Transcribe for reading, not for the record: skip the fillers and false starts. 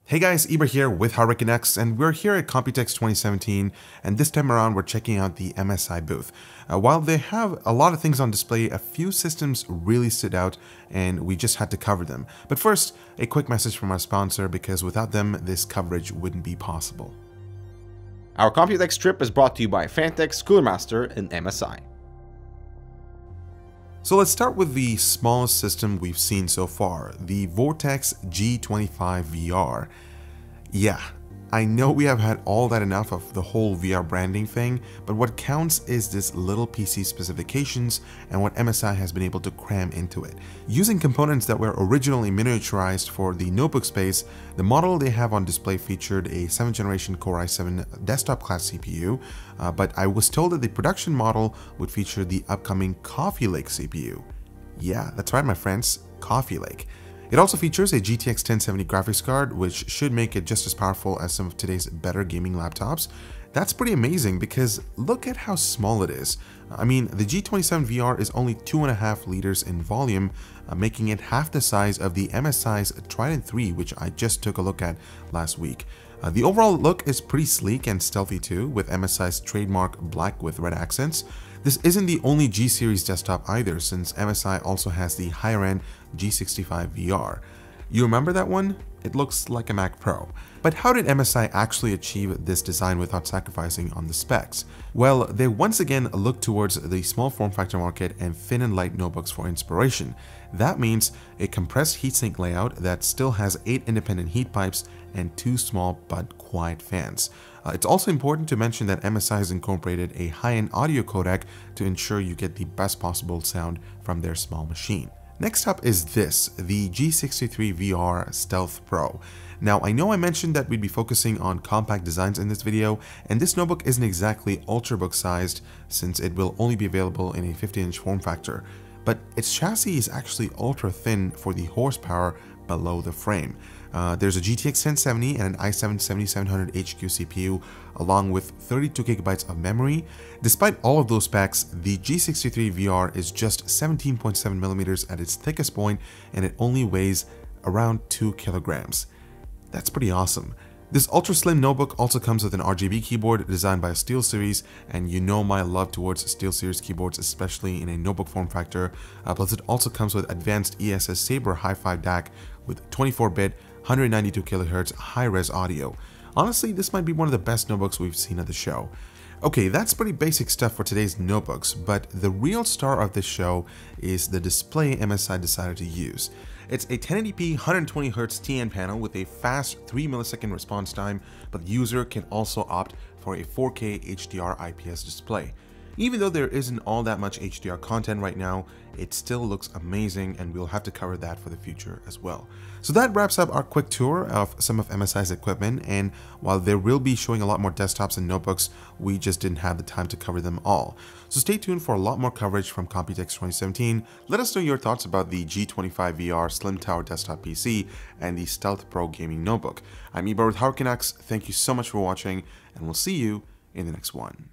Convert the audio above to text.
Hey guys, Ibra here with Rgb Keyboard, and we're here at Computex 2017, and this time around we're checking out the MSI booth. While they have a lot of things on display, a few systems really stood out and we just had to cover them. But first, a quick message from our sponsor, because without them, this coverage wouldn't be possible. Our Computex trip is brought to you by PHANTEKS, Cooler Master, and MSI. So let's start with the smallest system we've seen so far, the Vortex G25 Vr. Yeah, I know we have had all that enough of the whole VR branding thing, but what counts is this little PC specifications and what MSI has been able to cram into it. Using components that were originally miniaturized for the notebook space, the model they have on display featured a 7th generation Core i7 desktop class CPU, but I was told that the production model would feature the upcoming Coffee Lake CPU. Yeah, that's right my friends, Coffee Lake. It also features a GTX 1070 graphics card, which should make it just as powerful as some of today's better gaming laptops. That's pretty amazing because look at how small it is. I mean, the G27 Vr is only 2.5 liters in volume, making it half the size of the MSI's Trident 3, which I just took a look at last week. The overall look is pretty sleek and stealthy too, with MSI's trademark black with red accents. This isn't the only G series desktop either, since MSI also has the higher-end G63 Vr. You remember that one? It looks like a Mac Pro. But how did MSI actually achieve this design without sacrificing on the specs? Well, they once again looked towards the small form factor market and thin and light notebooks for inspiration. That means a compressed heatsink layout that still has 8 independent heat pipes and 2 small but quiet fans. It's also important to mention that MSI has incorporated a high-end audio codec to ensure you get the best possible sound from their small machine. Next up is this, the G63 Vr Stealth Pro. Now, I know I mentioned that we'd be focusing on compact designs in this video, and this notebook isn't exactly ultrabook sized since it will only be available in a 50-inch form factor, but its chassis is actually ultra thin for the horsepower below the frame. There's a GTX 1070 and an i7 7700HQ CPU along with 32 GB of memory. Despite all of those specs, the G63 Vr is just 17.7mm at its thickest point, and it only weighs around 2 kilograms. That's pretty awesome. This ultra slim notebook also comes with an Rgb keyboard designed by SteelSeries, and you know my love towards SteelSeries keyboards, especially in a notebook form factor. Plus it also comes with advanced ESS Sabre Hi-Fi DAC with 24-bit 192 kHz high-res audio. Honestly, this might be one of the best notebooks we've seen at the show. Okay, that's pretty basic stuff for today's notebooks, but the real star of this show is the display MSI decided to use. It's a 1080p 120Hz TN panel with a fast 3 millisecond response time, but the user can also opt for a 4K HDR IPS display. Even though there isn't all that much HDR content right now, it still looks amazing, and we'll have to cover that for the future as well. So that wraps up our quick tour of some of MSI's equipment, and while they will be showing a lot more desktops and notebooks, we just didn't have the time to cover them all. So stay tuned for a lot more coverage from Computex 2017. Let us know your thoughts about the G25 Vr Slim Tower Desktop PC and the Stealth Pro gaming notebook. I'm Ibra with Rgb Keyboard. Thank you so much for watching, and we'll see you in the next one.